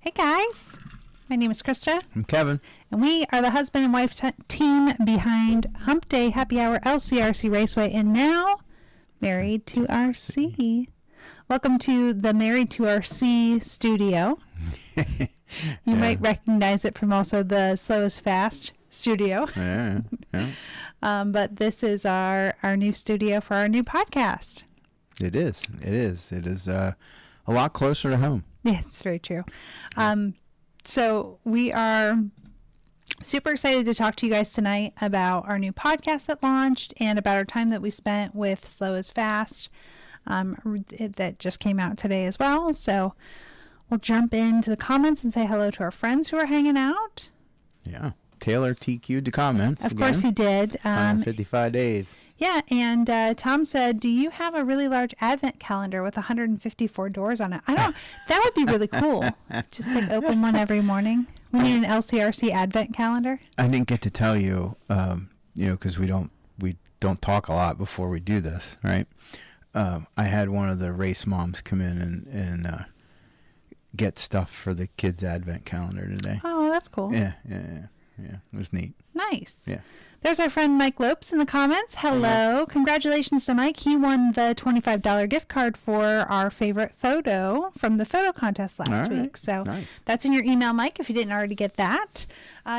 Hey guys, my name is Christa. I'm Kevin. And we are the husband and wife team behind Hump Day Happy Hour, LCRC Raceway, and now Married to RC. Welcome to the Married to RC studio. You might recognize it from also the Slow is Fast studio. Yeah. But this is our new studio for our new podcast. It is. It is a lot closer to home. Yeah, it's very true. So we are super excited to talk to you guys tonight about our new podcast that launched and about our time that we spent with Slow is Fast that just came out today as well. So we'll jump into the comments and say hello to our friends who are hanging out. Yeah. Taylor TQ'd the comments. Of course he did. 155 days. Yeah, and Tom said, do you have a really large advent calendar with 154 doors on it? That would be really cool. Just like open one every morning. We need an LCRC advent calendar. I didn't get to tell you, because we don't talk a lot before we do this, right? I had one of the race moms come in and get stuff for the kids' advent calendar today. Oh, that's cool. Yeah, it was neat. Nice. Yeah. There's our friend Mike Lopes in the comments. Hello. Congratulations to Mike. He won the $25 gift card for our favorite photo from the photo contest last week. So nice. That's in your email, Mike, if you didn't already get that.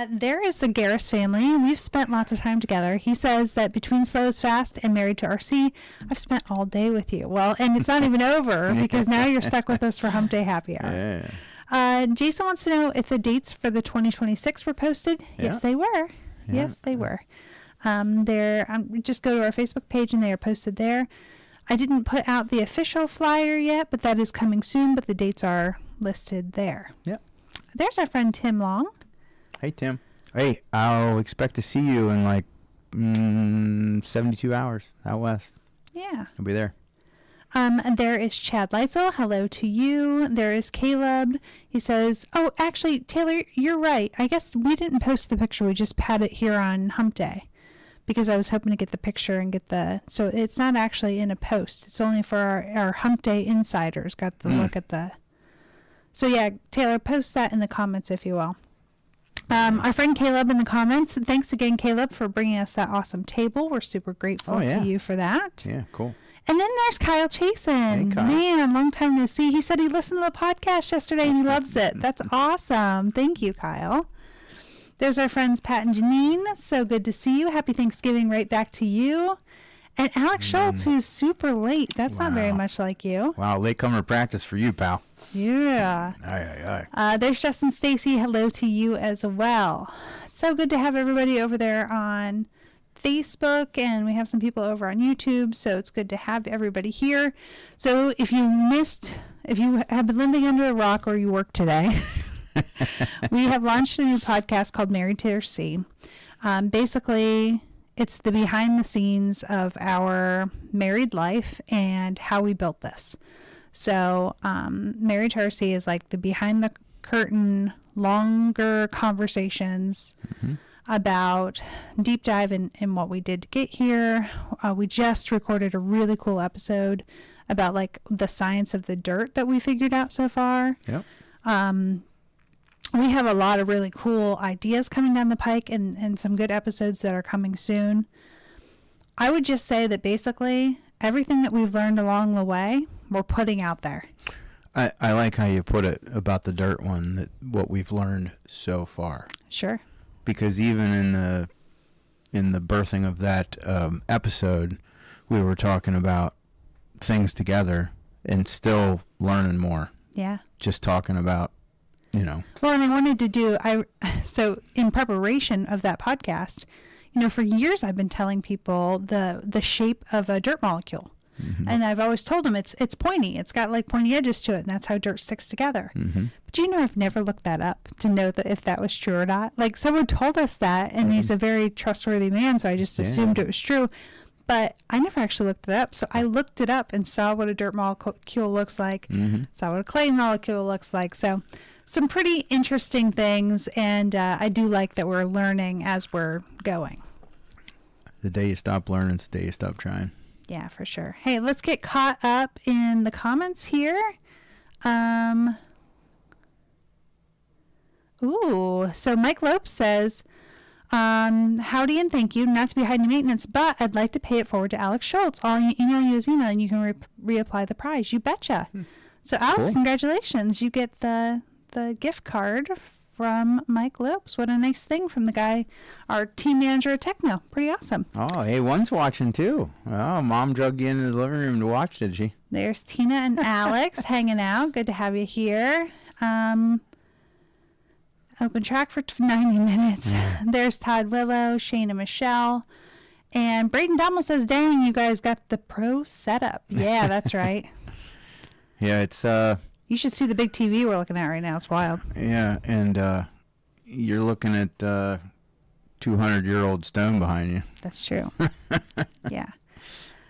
There is the Garris family. We've spent lots of time together. He says that between Slow is Fast and Married to RC, I've spent all day with you. Well, and it's not even over because now you're stuck with us for Hump Day Happy Hour. Yeah. Jason wants to know if the dates for the 2026 were posted. Yeah. Yes, they were. Yeah. Yes, they were. Just go to our Facebook page and they are posted there. I didn't put out the official flyer yet, but that is coming soon, but the dates are listed there. Yep. There's our friend Tim Long. Hey, Tim. Hey, I'll expect to see you in like 72 hours out west. Yeah. I'll be there. There is Chad Leitzel. Hello to you. There is Caleb. He says, oh, actually, Taylor, you're right. I guess we didn't post the picture. We just had it here on Hump Day because I was hoping to get the picture and so it's not actually in a post. It's only for our Hump Day insiders. Got the look at so yeah, Taylor, post that in the comments if you will. Our friend Caleb in the comments. Thanks again, Caleb, for bringing us that awesome table. We're super grateful to you for that. Yeah, cool. And then there's Kyle Chasen. Hey, Kyle. Man, long time no see. He said he listened to the podcast yesterday and he loves it. That's awesome. Thank you, Kyle. There's our friends Pat and Janine. So good to see you. Happy Thanksgiving right back to you. And Alex Schultz, who's super late. That's not very much like you. Wow, latecomer practice for you, pal. Yeah. Aye. There's Justin Stacy. Hello to you as well. It's so good to have everybody over there on Facebook, and we have some people over on YouTube, so it's good to have everybody here. So if you have been living under a rock or you work today, we have launched a new podcast called Married to RC. Basically, it's the behind the scenes of our married life and how we built this. So Married to RC is like the behind the curtain, longer conversations about deep dive in what we did to get here. We just recorded a really cool episode about like the science of the dirt that we figured out so far. Yep. We have a lot of really cool ideas coming down the pike and some good episodes that are coming soon. I would just say that basically everything that we've learned along the way, we're putting out there. I like how you put it about the dirt one, that what we've learned so far. Sure. Because even in the birthing of that episode, we were talking about things together and still learning more. Yeah. Just talking about, Well, and I wanted to do, so in preparation of that podcast, for years I've been telling people the shape of a dirt molecule. Mm-hmm. And I've always told them it's pointy. It's got like pointy edges to it, and that's how dirt sticks together. Mm-hmm. But I've never looked that up to know that if that was true or not. Like someone told us that, and he's a very trustworthy man, so I just assumed it was true. But I never actually looked it up. So I looked it up and saw what a dirt molecule looks like, saw what a clay molecule looks like. So some pretty interesting things, and I do like that we're learning as we're going. The day you stop learning is the day you stop trying. Yeah, for sure. Hey, let's get caught up in the comments here. Ooh. So Mike Lopes says, howdy and thank you. Not to be hiding maintenance, but I'd like to pay it forward to Alex Schultz. I'll email you his email and you can reapply the prize. You betcha. So Alex, Cool. congratulations. You get the gift card from Mike Lopes. What a nice thing from the guy, our team manager at Techno. Pretty awesome. Oh, A1's watching too. Oh, Mom drug you into the living room to watch, did she? There's Tina and Alex hanging out. Good to have you here. Open track for 90 minutes. There's Todd Willow, Shane and Michelle. And Braden Dommel says, dang, you guys got the pro setup. Yeah, that's right. Yeah, it's You should see the big TV we're looking at right now. It's wild. yeah, and you're looking at 200-year-old stone behind you. That's true. Yeah.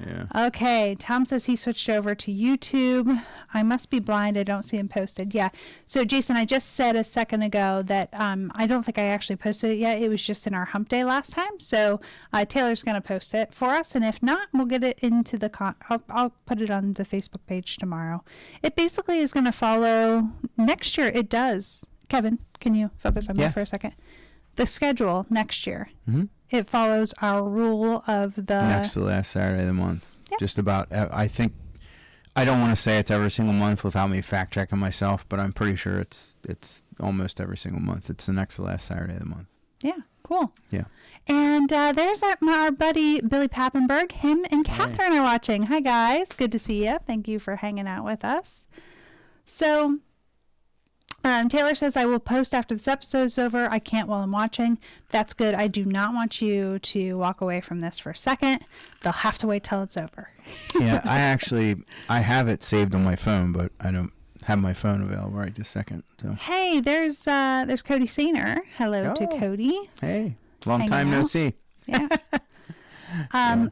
Yeah. Okay. Tom says he switched over to YouTube. I must be blind. I don't see him posted. Yeah. So, Jason, I just said a second ago that I don't think I actually posted it yet. It was just in our Hump Day last time. So, Taylor's going to post it for us. And if not, we'll get it into the I'll put it on the Facebook page tomorrow. It basically is going to follow next year. It does. Kevin, can you focus on me for a second? The schedule next year. Mm-hmm. It follows our rule of the Next to the last Saturday of the month. Yep. Just about, I think, I don't want to say it's every single month without me fact checking myself, but I'm pretty sure it's almost every single month. It's the next to last Saturday of the month. Yeah, cool. Yeah. And there's our buddy Billy Pappenberg. Him and Catherine are watching. Hi, guys. Good to see you. Thank you for hanging out with us. So Taylor says, I will post after this episode's over. I can't while I'm watching. That's good. I do not want you to walk away from this for a second. They'll have to wait till it's over. Yeah, I have it saved on my phone, but I don't have my phone available right this second. So Hey, there's Cody Sainer. Hello to Cody. Hey, long Hanging time no out. see. Yeah.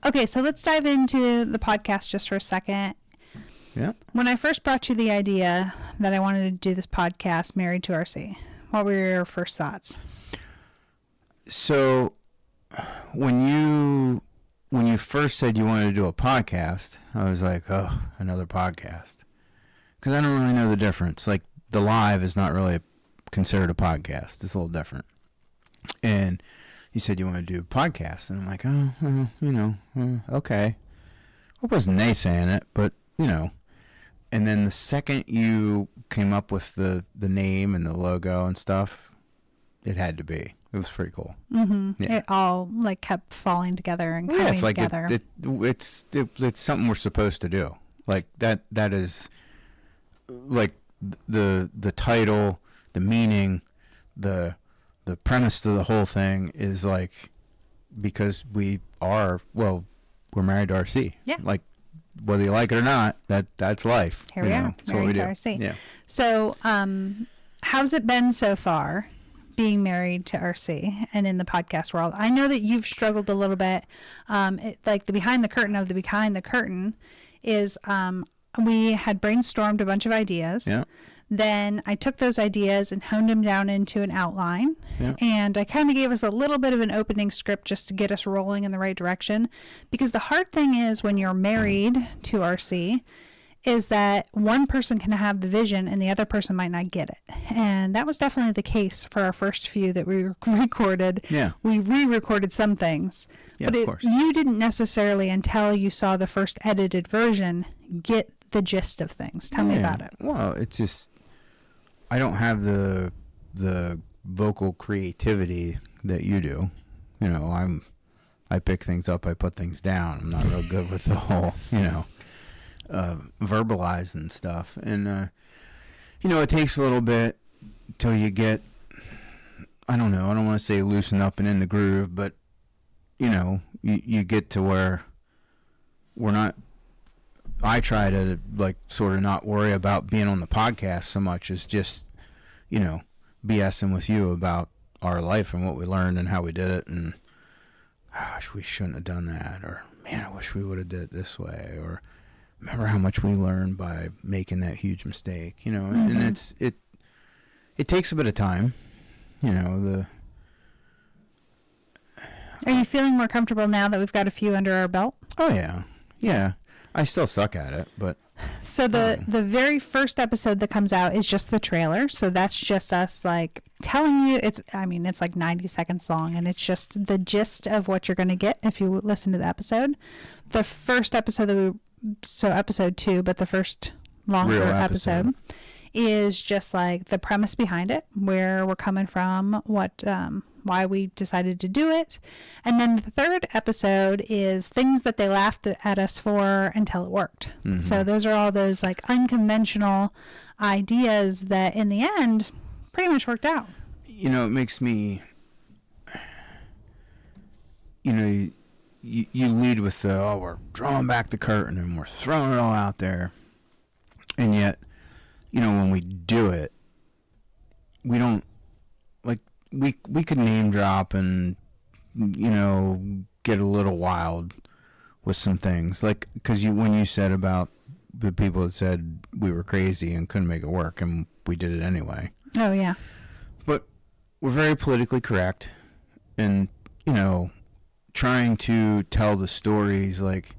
Okay, so let's dive into the podcast just for a second. Yeah. When I first brought you the idea that I wanted to do this podcast, Married to RC, what were your first thoughts? So when you first said you wanted to do a podcast, I was like, oh, another podcast. Because I don't really know the difference. Like, the live is not really considered a podcast. It's a little different. And you said you want to do a podcast. And I'm like, oh, okay. I wasn't naysaying it, but, And then the second you came up with the name and the logo and stuff, it had to be. It was pretty cool. Mm-hmm. Yeah. It all kept falling together and coming it's like together. it's something we're supposed to do. Like that is like the title, the meaning, the premise to the whole thing is like, because we're married to RC. Yeah. Like, whether you like it or not, that's life. Here we are, That's what we married to do. RC. Yeah. So, how's it been so far being married to RC and in the podcast world? I know that you've struggled a little bit. Like the behind the curtain of the behind the curtain is we had brainstormed a bunch of ideas. Yeah. Then I took those ideas and honed them down into an outline. Yeah. And I kind of gave us a little bit of an opening script just to get us rolling in the right direction. Because the hard thing is when you're married to RC is that one person can have the vision and the other person might not get it. And that was definitely the case for our first few that we recorded. Yeah. We re-recorded some things. Yeah, but of course. You didn't necessarily, until you saw the first edited version, get the gist of things. Tell me about it. Well, it's just, I don't have the vocal creativity that you do. I pick things up, I put things down. I'm not real good with the whole, verbalizing stuff. And, it takes a little bit till you get, I don't know, I don't want to say loosen up and in the groove, but, you get to where we're not, I try to sort of not worry about being on the podcast so much as just, BSing with you about our life and what we learned and how we did it. And gosh, we shouldn't have done that. Or man, I wish we would have did it this way. Or remember how much we learned by making that huge mistake, Mm-hmm. and it takes a bit of time, Are you feeling more comfortable now that we've got a few under our belt? Oh yeah. Yeah. I still suck at it, but so the very first episode that comes out is just the trailer. So that's just us telling you it's like 90 seconds long, and it's just the gist of what you're going to get if you listen to the episode. The first episode episode 2, but the first longer Real episode is just like the premise behind it, where we're coming from, what why we decided to do it. And then the third episode is things that they laughed at us for until it worked. Mm-hmm. So those are all those like unconventional ideas that in the end pretty much worked out. You know, it makes me, you know, you lead with the, oh, we're drawing back the curtain and we're throwing it all out there. And yet, you know, when we do it, we don't, like, we could name drop and, you know, get a little wild with some things. Like, because when you said about the people that said we were crazy and couldn't make it work, and we did it anyway. Oh, yeah. But we're very politically correct, and, you know, trying to tell the stories, like,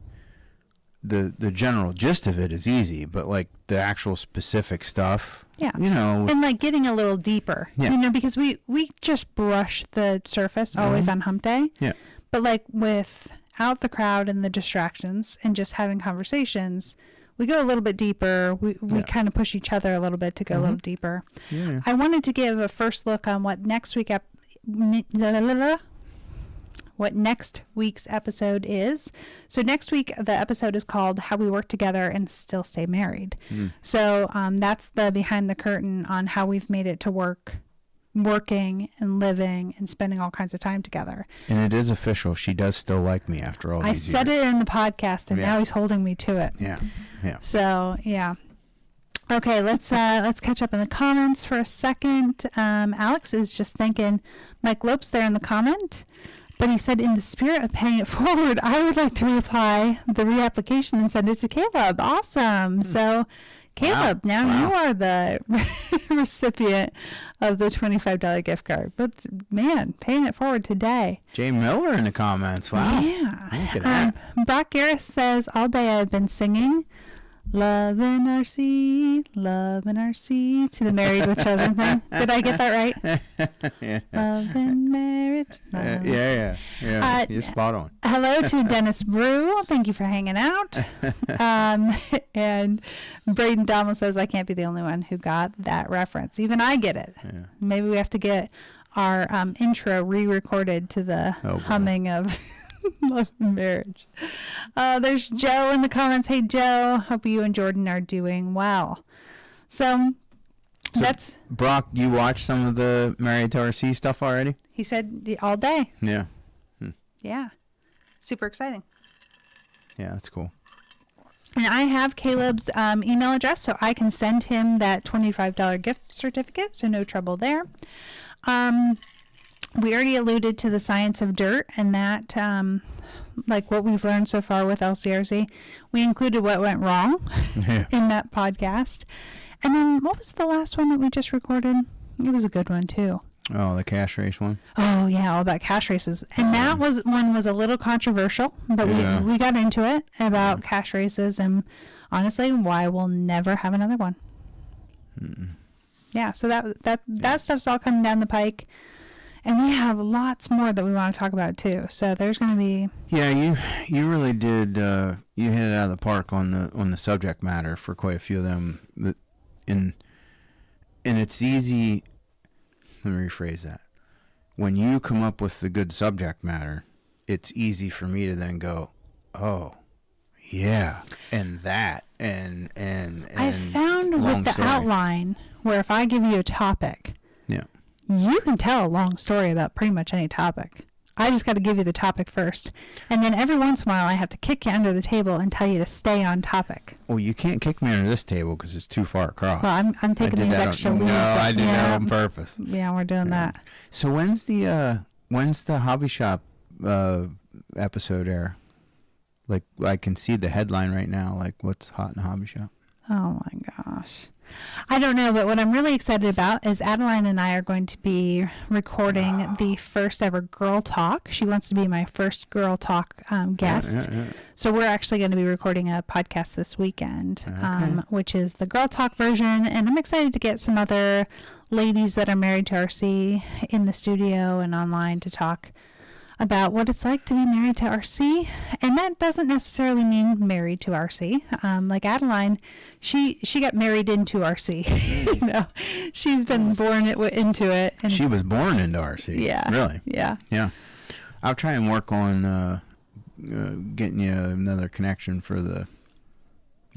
the general gist of it is easy, but, like, the actual specific stuff, yeah, you know. And, like, getting a little deeper, yeah. You know, because we just brush the surface always on Hump Day. Yeah. But, like, without the crowd and the distractions and just having conversations, we go a little bit deeper. We kind of push each other a little bit to go a little deeper. Yeah. I wanted to give a first look on what next week's episode is. So next week, the episode is called How We Work Together and Still Stay Married. So that's the behind the curtain on how we've made it to working and living and spending all kinds of time together. And it is official. She does still like me after all these years. I said it in the podcast, and now he's holding me to it. Yeah. Yeah. So, yeah. Okay, let's catch up in the comments for a second. Alex is just thanking Mike Lopes there in the comment. But he said, in the spirit of paying it forward, I would like to reapply the reapplication and send it to Caleb. Awesome. So, Caleb, now you are the recipient of the $25 gift card. But, man, paying it forward today. Jay Miller in the comments. Wow. Yeah. Look at that. Brock Garris says, all day I've been singing Love in Our Sea to the Married with Children thing. Did I get that right? Yeah. Love and marriage. Love. Yeah. You're spot on. Hello to Dennis Brew. Thank you for hanging out. And Braden Donnell says, I can't be the only one who got that reference. Even I get it. Yeah. Maybe we have to get our intro re-recorded to the humming of Love and Marriage. There's Joe in the comments. Hey, Joe. Hope you and Jordan are doing well. So that's... Brock, you watched some of the Married to RC stuff already? He said all day. Yeah. Yeah. Super exciting. Yeah, that's cool. And I have Caleb's email address, so I can send him that $25 gift certificate, so no trouble there. We already alluded to the science of dirt, and that, like what we've learned so far with LCRC, we included what went wrong in that podcast. And then what was the last one that we just recorded? It was a good one, too. Oh, the cash race one? Oh, yeah, all about cash races. And that one was a little controversial, but we got into it about cash races and, honestly, why we'll never have another one. Yeah, so that stuff's all coming down the pike. And we have lots more that we want to talk about, too. So there's going to be... Yeah, you really did... you hit it out of the park on the subject matter for quite a few of them. And it's easy... Let me rephrase that. When you come up with the good subject matter, it's easy for me to then go, oh, yeah, and that, and I found with the outline where if I give you a topic... Yeah. You can tell a long story about pretty much any topic. I just got to give you the topic first. And then every once in a while, I have to kick you under the table and tell you to stay on topic. Well, you can't kick me under this table because it's too far across. Well, I'm taking these extra leads. No, I did that on purpose. Yeah, we're doing that. So when's the Hobby Shop episode air? Like, I can see the headline right now, like what's hot in Hobby Shop. Oh, my gosh. I don't know, but what I'm really excited about is Adeline and I are going to be recording the first ever Girl Talk. She wants to be my first Girl Talk guest. Yeah. So we're actually going to be recording a podcast this weekend, which is the Girl Talk version. And I'm excited to get some other ladies that are married to RC in the studio and online to talk about what it's like to be married to RC. And that doesn't necessarily mean married to RC. Like Adeline, she got married into RC. You know, she's been born into it. And She was born into RC. Yeah. Really? Yeah. Yeah. I'll try and work on getting you another connection for the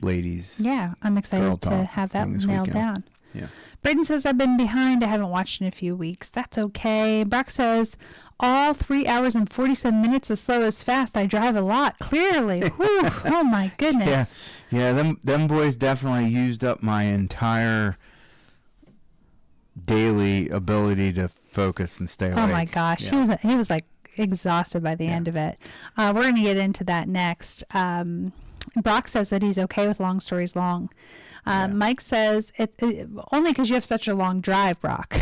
ladies. Yeah, I'm excited Girl to Talk have that this nailed weekend. down. Yeah. Braden says, I've been behind. I haven't watched in a few weeks. That's okay. Brock says, all 3 hours and 47 minutes as slow as fast. I drive a lot. Clearly. Whew. Oh, my goodness. Yeah. Them boys definitely used up my entire daily ability to focus and stay awake. Oh, my gosh. Yeah. He was like exhausted by the end of it. We're going to get into that next. Brock says that he's okay with long stories long. Mike says, only because you have such a long drive, Brock.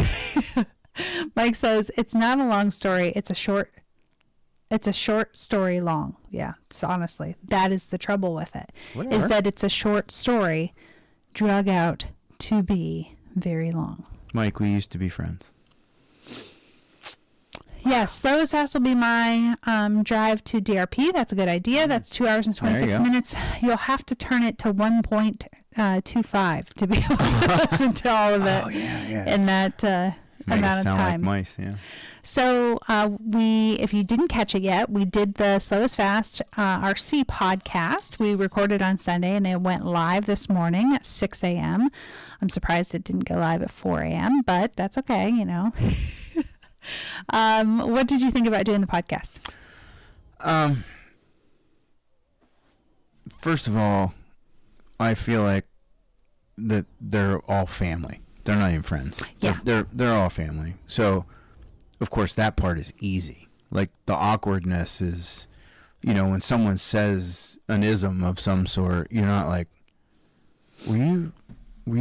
Mike says, it's not a long story. It's a short story long. Yeah, it's honestly, that is the trouble with it. Whatever. Is that it's a short story drug out to be very long. Mike, we used to be friends. Yes, slow as fast will be my drive to DRP. That's a good idea. That's 2 hours and 26 minutes. You'll have to turn it to 1.25 to be able to listen to all of it in that amount of time. Like mice, yeah. So if you didn't catch it yet, we did the Slow as Fast RC podcast. We recorded on Sunday and it went live this morning at 6 a.m. I'm surprised it didn't go live at 4 a.m., but that's okay, you know. What did you think about doing the podcast? First of all, I feel like that they're all family. They're not even friends. Yeah. They're all family. So, of course, that part is easy. Like, the awkwardness is, you know, when someone says an ism of some sort, you're not like, were you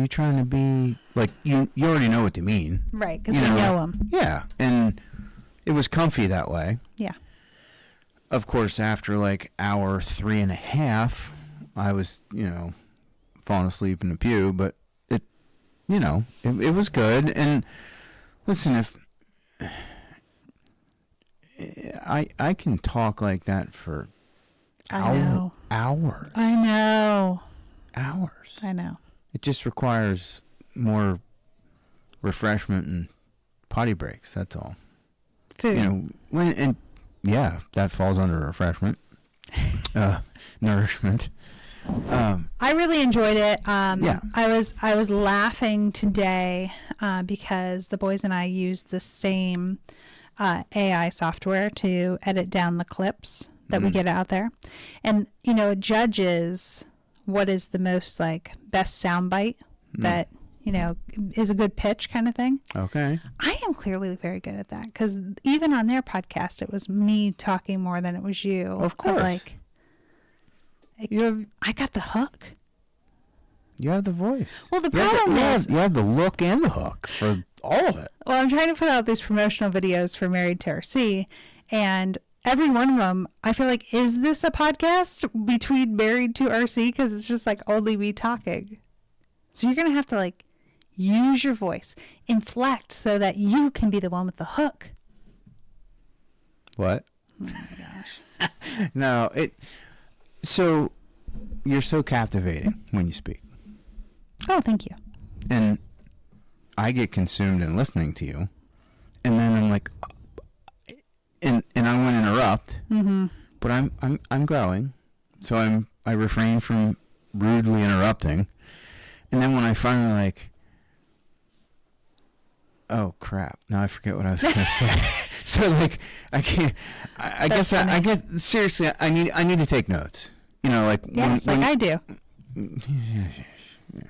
trying to be, like, you already know what they mean. Right, because we know them. Yeah, and it was comfy that way. Yeah. Of course, after, like, hour 3.5, I was, you know, falling asleep in the pew, but it was good. And listen, if I can talk like that for hours. I know. Hours. I know. It just requires more refreshment and potty breaks. That's all. Food. You know, that falls under refreshment, nourishment. I really enjoyed it. Yeah. I was laughing today because the boys and I used the same AI software to edit down the clips that we get out there, and you know, it judges what is the most like best soundbite that you know is a good pitch kind of thing. Okay. I am clearly very good at that because even on their podcast, it was me talking more than it was you. Of course. I got the hook. You have the voice. Well, the problem is... You have the look and the hook for all of it. Well, I'm trying to put out these promotional videos for Married to RC, and every one of them, I feel like, is this a podcast between Married to RC? Because it's just like only me talking. So you're going to have to like use your voice, inflect so that you can be the one with the hook. What? Oh my gosh. No, so you're so captivating when you speak. Oh, thank you. And I get consumed in listening to you. And then I'm like, and I won't interrupt, but I'm growing. So I refrain from rudely interrupting. And then when I finally like, oh crap, now I forget what I was going to say. So like, I can't, I guess seriously, I need to take notes. You know, like, yes, when I do. Yeah.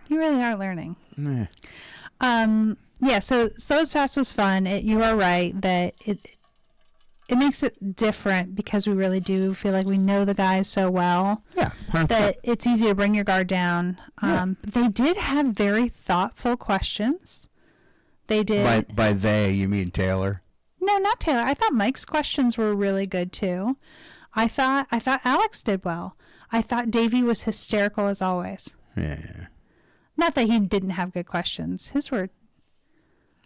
You really are learning. Yeah. Yeah, so Slow as Fast was fun. You are right that makes it different because we really do feel like we know the guys so well. Yeah, 100%. That it's easy to bring your guard down. They did have very thoughtful questions. They did. By they, you mean Taylor? No, not Taylor. I thought Mike's questions were really good too. I thought Alex did well. I thought Davey was hysterical as always. Yeah. Not that he didn't have good questions. His were.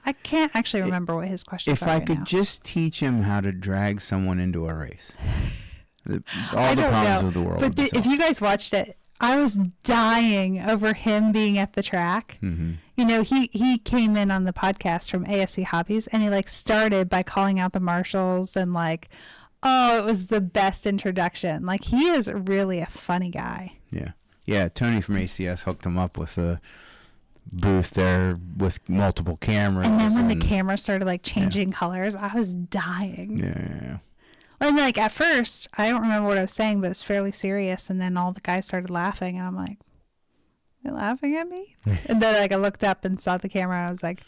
I can't actually remember what his questions are. If I right could now. just teach him how to drag someone into a race, all the don't problems know. of the world. But would be if solved. you guys watched it, I was dying over him being at the track. Mm-hmm. You know, he came in on the podcast from ASC Hobbies, and he like started by calling out the marshals and like, oh, it was the best introduction. Like, he is really a funny guy. Yeah. Tony from ACS hooked him up with a booth there with multiple cameras. And then when the camera started like changing colors, I was dying. Yeah. And like at first, I don't remember what I was saying, but it was fairly serious. And then all the guys started laughing, and I'm like, "You're laughing at me?" And then like I looked up and saw the camera, and I was like,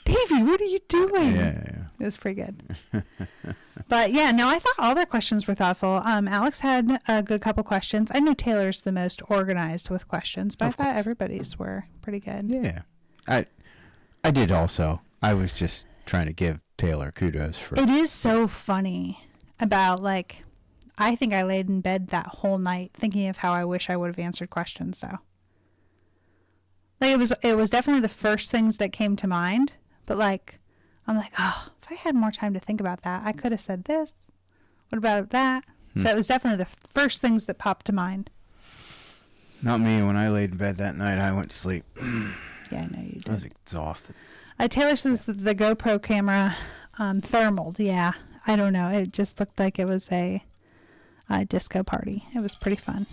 "Davey, what are you doing?" Yeah. It was pretty good. But yeah, no, I thought all their questions were thoughtful. Alex had a good couple questions. I know Taylor's the most organized with questions, but I thought everybody's were pretty good. Yeah. I did also. I was just trying to give Taylor kudos for It is so funny about like, I think I laid in bed that whole night thinking of how I wish I would have answered questions though. Like it was definitely the first things that came to mind, but like, I'm like, oh, if I had more time to think about that, I could have said this. What about that? So it was definitely the first things that popped to mind. Not me. When I laid in bed that night, I went to sleep. Yeah, I know you did. I was exhausted. Taylor says that the GoPro camera thermaled. Yeah, I don't know. It just looked like it was a disco party. It was pretty fun.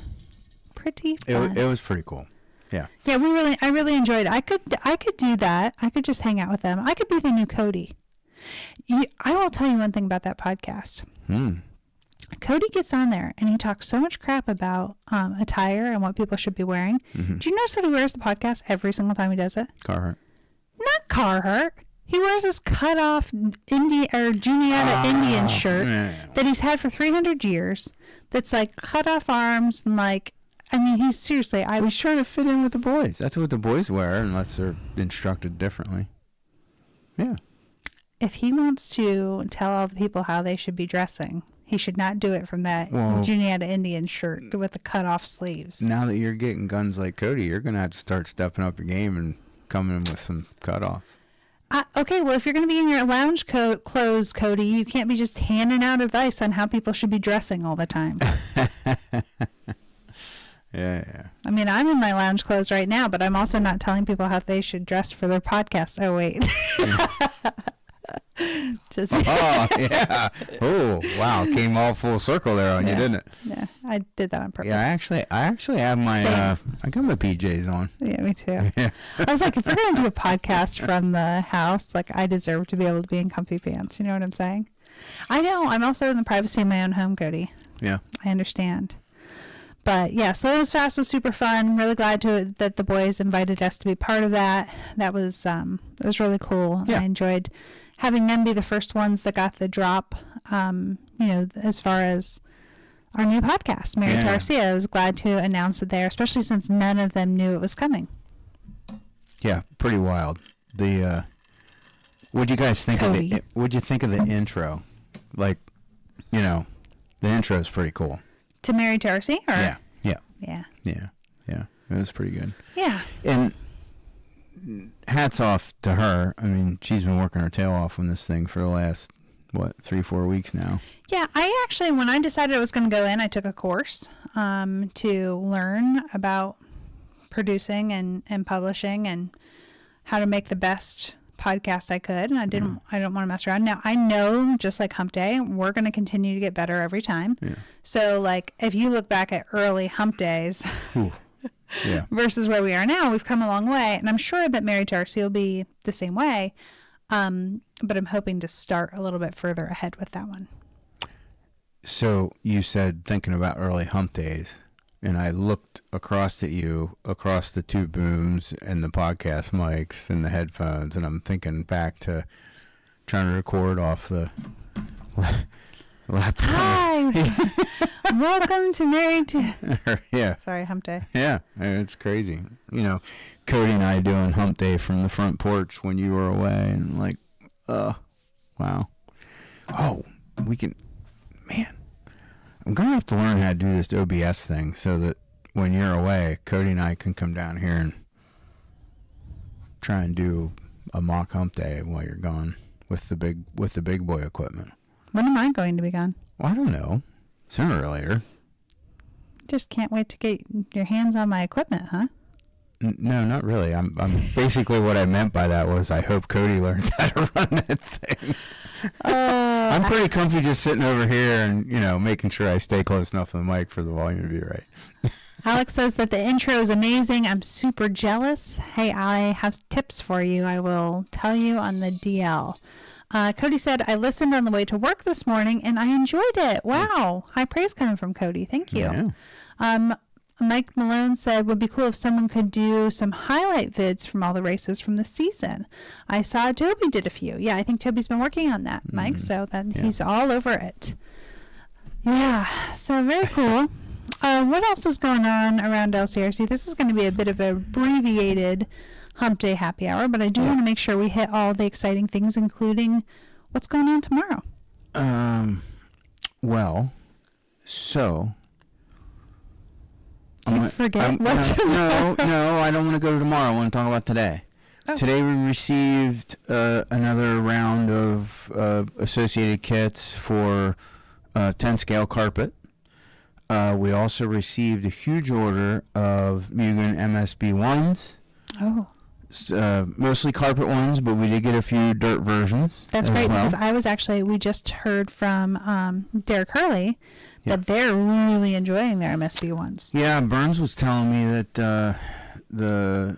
Pretty fun. It was pretty cool. Yeah. Yeah, I really enjoyed it. I could do that. I could just hang out with them. I could be the new Cody. I will tell you one thing about that podcast. Cody gets on there and he talks so much crap about attire and what people should be wearing. Mm-hmm. Do you notice that he wears the podcast every single time he does it? Carhartt. Not Carhartt. He wears this cut off Juniata Indian shirt that he's had for 300 years. That's like cut off arms and like, I mean, he's seriously. He's trying to fit in with the boys. That's what the boys wear, unless they're instructed differently. Yeah. If he wants to tell all the people how they should be dressing, he should not do it from that Juniata Indian shirt with the cut off sleeves. Now that you're getting guns like Cody, you're going to have to start stepping up your game and coming in with some cutoffs. Okay, well, if you're going to be in your lounge clothes, Cody, you can't be just handing out advice on how people should be dressing all the time. Yeah. I mean, I'm in my lounge clothes right now, but I'm also not telling people how they should dress for their podcast. Oh, wait. Just Oh, yeah. Oh, wow. Came all full circle there on you, didn't it? Yeah, I did that on purpose. Yeah, I actually have my, I got my PJs on. Yeah, me too. Yeah. I was like, if we're going to do a podcast from the house, like, I deserve to be able to be in comfy pants. You know what I'm saying? I know. I'm also in the privacy of my own home, Cody. Yeah. I understand. But yeah, Slow Nose Fast was super fun. Really glad that the boys invited us to be part of that. That was it was really cool. Yeah. I enjoyed having them be the first ones that got the drop. You know, as far as our new podcast, Married to RC, I was glad to announce it there, especially since none of them knew it was coming. Yeah, pretty wild. The what'd you guys think Cody. of the? What'd you think of the intro? Like, you know, the intro is pretty cool. To Married to RC? Or? Yeah. Yeah. It was pretty good. Yeah. And hats off to her. I mean, she's been working her tail off on this thing for the last, 3-4 weeks now. Yeah, I actually, when I decided I was going to go in, I took a course to learn about producing and publishing and how to make the best podcast I could. And I don't want to mess around. Now, I know, just like Hump Day, we're going to continue to get better every time. Yeah. So, like, if you look back at early Hump Days Yeah. versus where we are now, we've come a long way. And I'm sure that Married to RC will be the same way. But I'm hoping to start a little bit further ahead with that one. So you said thinking about early Hump Days, and I looked across at you, across the two booms and the podcast mics and the headphones, and I'm thinking back to trying to record off the laptop. Hi. Welcome to Married to... Yeah. Sorry, Hump Day. Yeah, it's crazy. You know, Cody and I doing Hump Day from the front porch when you were away, and like, wow. Oh, we can, man. I'm gonna have to learn how to do this OBS thing so that when you're away, Cody and I can come down here and try and do a mock Hump Day while you're gone with the big boy equipment. When am I going to be gone? Well, I don't know. Sooner or later. Just can't wait to get your hands on my equipment, huh? No, not really. I'm basically what I meant by that was I hope Cody learns how to run that thing. I'm pretty comfy just sitting over here and, making sure I stay close enough to the mic for the volume to be right. Alex says that the intro is amazing. I'm super jealous. Hey, I have tips for you. I will tell you on the DL. Cody said, I listened on the way to work this morning and I enjoyed it. Wow. High praise coming from Cody. Thank you. Yeah. Mike Malone said, would be cool if someone could do some highlight vids from all the races from the season. I saw Toby did a few. Yeah, I think Toby's been working on that, Mike. So then he's all over it. Yeah. So very cool. What else is going on around LCRC? This is going to be a bit of an abbreviated Hump Day Happy Hour, but I do want to make sure we hit all the exciting things, including what's going on tomorrow. Well, so... Do you forget what tomorrow? No, I don't want to go to tomorrow. I want to talk about today. Oh. Today we received another round of associated kits for 10-scale carpet. We also received a huge order of Mugen MSB ones. Oh. Mostly carpet ones, but we did get a few dirt versions. That's great because we just heard from Derek Hurley that they're really enjoying their MSB ones. Yeah, Burns was telling me that the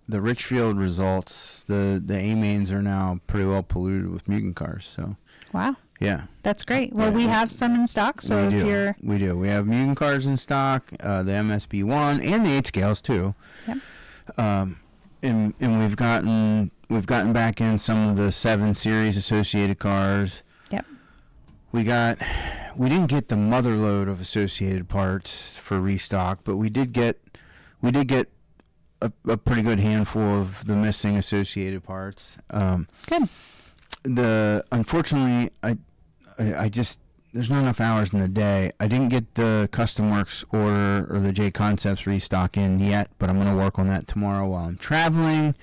Richfield results, the A-mains are now pretty well polluted with Mugen cars. So. Wow. Yeah. That's great. Well, we have some in stock, so we do. We have Mugen cars in stock, the MSB 1 and the 8 scales too. Yep. And we've gotten back in some of the 7 series associated cars. Yep. We didn't get the mother load of associated parts for restock, but we did get a pretty good handful of the missing associated parts. Good. Unfortunately, I just there's not enough hours in the day. I didn't get the Custom Works order or the J Concepts restock in yet, but I'm going to work on that tomorrow while I'm traveling,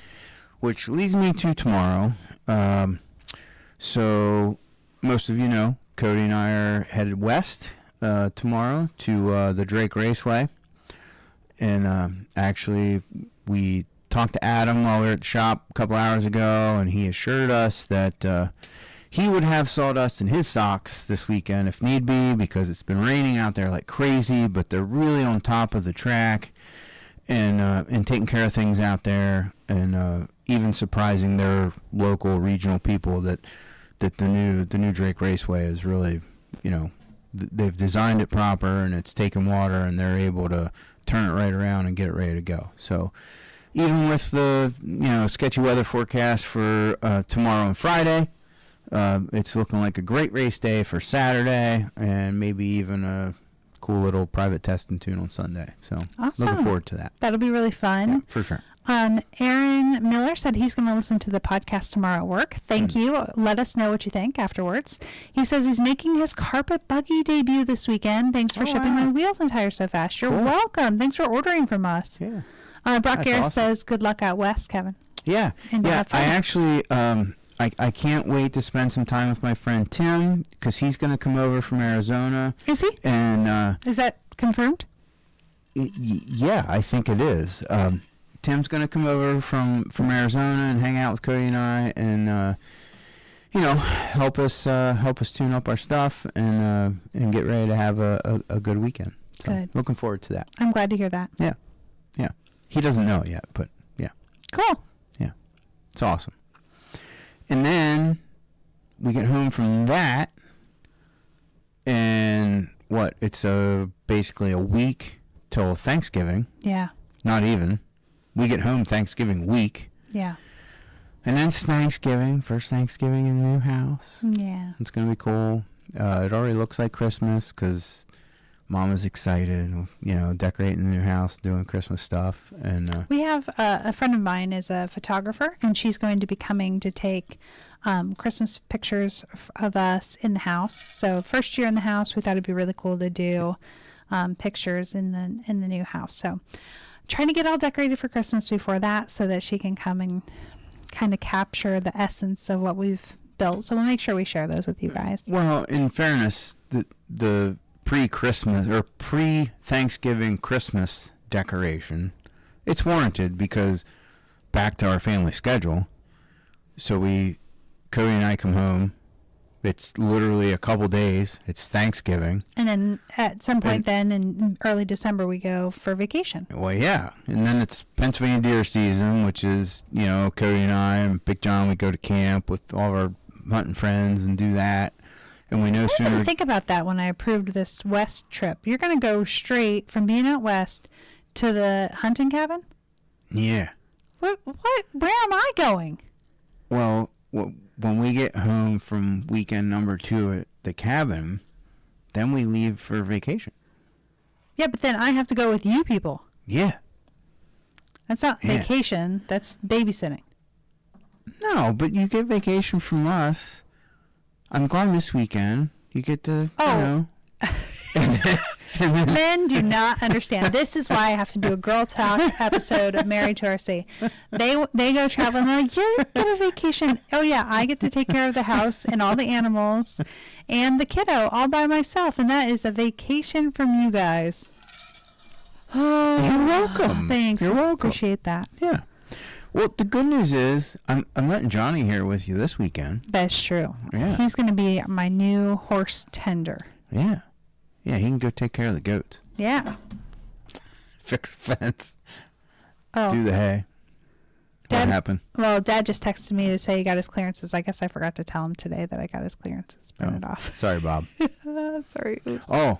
which leads me to tomorrow. So most of you know, Cody and I are headed west tomorrow to the Drake Raceway. And actually, we talked to Adam while we were at the shop a couple hours ago, and he assured us that he would have sawdust in his socks this weekend if need be, because it's been raining out there like crazy, but they're really on top of the track and taking care of things out there, and even surprising their local regional people that the new Drake Raceway is really, they've designed it proper and it's taken water and they're able to turn it right around and get it ready to go. So even with the sketchy weather forecast for tomorrow and Friday, it's looking like a great race day for Saturday, and maybe even a cool little private test and tune on Sunday. So awesome. Looking forward to that. That'll be really fun. Yeah, for sure. Aaron Miller said he's going to listen to the podcast tomorrow at work. Thank you. Let us know what you think afterwards. He says he's making his carpet buggy debut this weekend. Thanks for shipping my wheels and tires so fast. You're welcome. Thanks for ordering from us. Yeah. Brock Ayers says good luck out west, Kevin. Yeah. I actually... I can't wait to spend some time with my friend Tim, because he's going to come over from Arizona. Is he? And is that confirmed? Yeah, I think it is. Tim's going to come over from Arizona and hang out with Cody and I, and help us tune up our stuff and get ready to have a good weekend. So good. Looking forward to that. I'm glad to hear that. Yeah. He doesn't know it yet, but yeah. Cool. Yeah, it's awesome. And then we get home from that, and it's basically a week till Thanksgiving. Yeah. Not even. We get home Thanksgiving week. Yeah. And then it's Thanksgiving, first Thanksgiving in the new house. Yeah. It's going to be cool. It already looks like Christmas because Mama's excited, decorating the new house, doing Christmas stuff. And we have a friend of mine is a photographer, and she's going to be coming to take Christmas pictures of us in the house. So first year in the house, we thought it'd be really cool to do pictures in the new house. So trying to get all decorated for Christmas before that so that she can come and kind of capture the essence of what we've built. So we'll make sure we share those with you guys. Well, in fairness, the pre-Christmas or pre-Thanksgiving Christmas decoration, it's warranted because back to our family schedule. So Cody and I come home. It's literally a couple days. It's Thanksgiving. And then at some point then in early December, we go for vacation. Well, yeah. And then it's Pennsylvania deer season, which is, Cody and I and Big John, we go to camp with all of our hunting friends and do that. And we know sooner. I didn't think about that when I approved this west trip. You're going to go straight from being out west to the hunting cabin? Yeah. What? Where am I going? Well, when we get home from weekend number 2 at the cabin, then we leave for vacation. Yeah, but then I have to go with you people. Yeah. That's not vacation. That's babysitting. No, but you get vacation from us. I'm gone this weekend. You get to, Men do not understand. This is why I have to do a girl talk episode of Married to RC. They go traveling. They're like, you get a vacation. Oh yeah, I get to take care of the house and all the animals and the kiddo all by myself, and that is a vacation from you guys. Oh, you're welcome. Thanks. You're welcome. Appreciate that. Yeah. Well, the good news is I'm letting Johnny here with you this weekend. That's true. Yeah. He's going to be my new horse tender. Yeah. Yeah, he can go take care of the goats. Yeah. Fix the fence. Oh. Do the hay. What happened? Well, Dad just texted me to say he got his clearances. I guess I forgot to tell him today that I got his clearances printed off. Sorry, Bob. Sorry. Oh,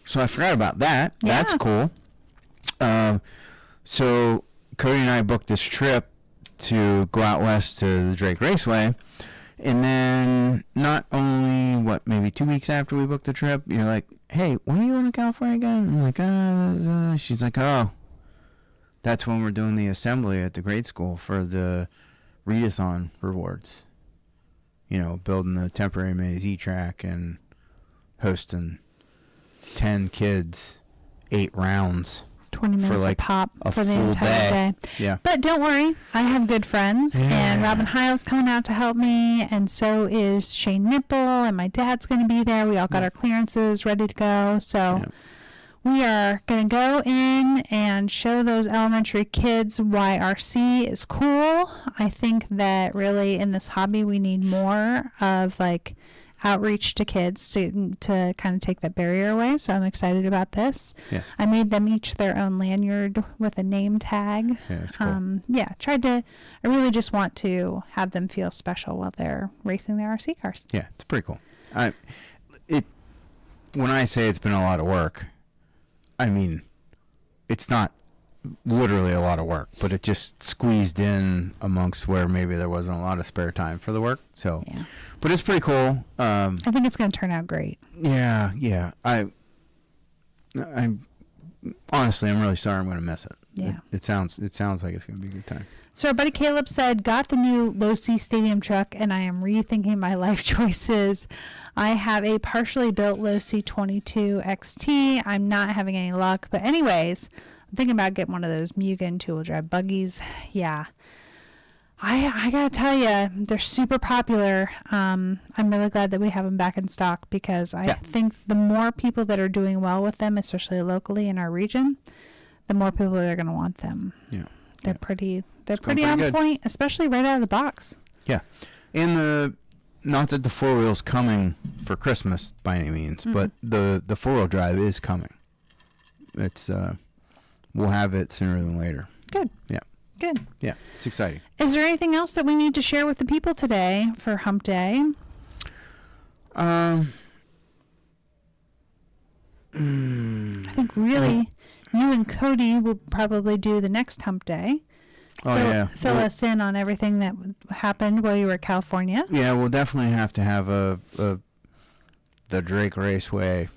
so I forgot about that. Yeah. That's cool. So Cody and I booked this trip to go out west to the Drake Raceway. And then not only, maybe 2 weeks after we booked the trip, you're like, hey, when are you going to California again? I'm like, she's like, oh, that's when we're doing the assembly at the grade school for the readathon rewards. Building the temporary maze E-track and hosting 10 kids, 8 rounds. 20 minutes for a pop for the full entire day. Yeah. But don't worry, I have good friends, and Robin Hile's coming out to help me, and so is Shane Nipple, and my dad's going to be there. We all got our clearances ready to go, so we are going to go in and show those elementary kids why RC is cool. I think that really in this hobby we need more of outreach to kids to kind of take that barrier away. So I'm excited about this. Yeah. I made them each their own lanyard with a name tag. Yeah, that's cool. I really just want to have them feel special while they're racing their RC cars. Yeah, it's pretty cool. When I say it's been a lot of work, I mean, it's not literally a lot of work, but it just squeezed in amongst where maybe there wasn't a lot of spare time for the work. So, but it's pretty cool. I think it's going to turn out great. Yeah. I'm honestly, I'm really sorry. I'm going to miss it. Yeah. It sounds like it's going to be a good time. So our buddy Caleb said, got the new low-C stadium truck, and I am rethinking my life choices. I have a partially built low-C 22 XT. I'm not having any luck. But anyways, I'm thinking about getting one of those Mugen two-wheel drive buggies. Yeah. I got to tell you, they're super popular. I'm really glad that we have them back in stock because I think the more people that are doing well with them, especially locally in our region, the more people that are going to want them. Yeah. They're pretty on point, especially right out of the box. Yeah. And not that the 4-wheel's coming for Christmas by any means, but the 4-wheel drive is coming. It's we'll have it sooner than later. Good. Yeah. Good. Yeah. It's exciting. Is there anything else that we need to share with the people today for Hump Day? I think really you and Cody will probably do the next Hump Day. Fill us in on everything that happened while you were in California. Yeah, we'll definitely have to have a the Drake Raceway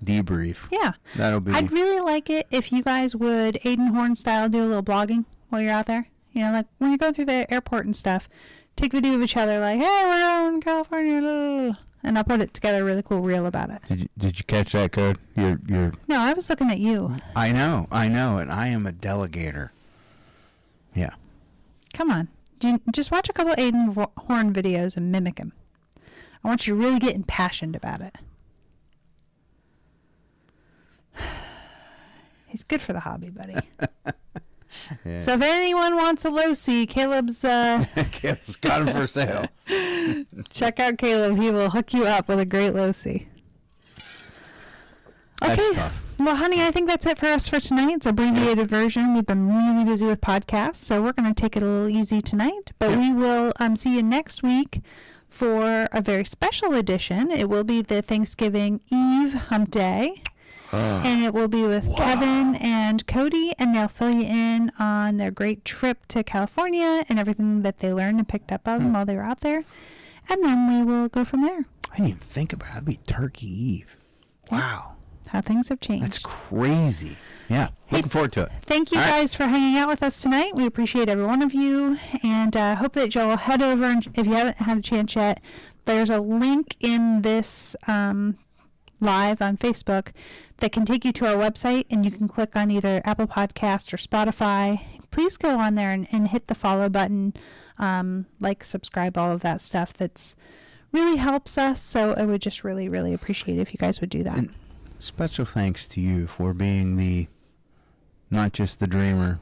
debrief. Yeah. That'll be. I'd really like it if you guys would, Aiden Horn style, do a little blogging while you're out there. You know, like when you go through the airport and stuff, take video of each other like, hey, we're going to California. And I'll put it together a really cool reel about it. Did you catch that, Code? You're. No, I was looking at you. I know, and I am a delegator. Yeah. Come on. Just watch a couple of Aiden Horn videos and mimic him. I want you to really get impassioned about it. He's good for the hobby, buddy. Yeah. So if anyone wants a low-C, Caleb's Caleb's got him for sale. check out Caleb. He will hook you up with a great low-C. Okay. That's tough. Well, honey, I think that's it for us for tonight. It's abbreviated version. We've been really busy with podcasts, so we're going to take it a little easy tonight. But we will see you next week for a very special edition. It will be the Thanksgiving Eve Hump Day. And it will be with Kevin and Cody, and they'll fill you in on their great trip to California and everything that they learned and picked up on while they were out there. And then we will go from there. I didn't even think about it. It'd be Turkey Eve. Wow. How things have changed. That's crazy. Yeah. Looking forward to it. Thank you guys for hanging out with us tonight. We appreciate every one of you. And hope that you'll head over, and if you haven't had a chance yet, there's a link in this live on Facebook that can take you to our website, and you can click on either Apple Podcast or Spotify. Please go on there and hit the follow button, like, subscribe, all of that stuff. That's really helps us. So I would just really, really appreciate it if you guys would do that. And special thanks to you for being not just the dreamer,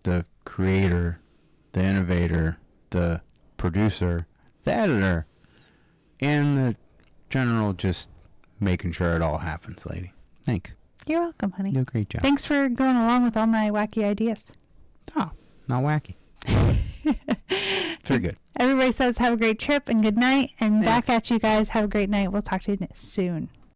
the creator, the innovator, the producer, the editor, and the general just making sure it all happens, lady. Thanks. You're welcome, honey. You do a great job. Thanks for going along with all my wacky ideas. Oh, not wacky. Very good. Everybody says have a great trip and good night. And back at you guys. Have a great night. We'll talk to you soon.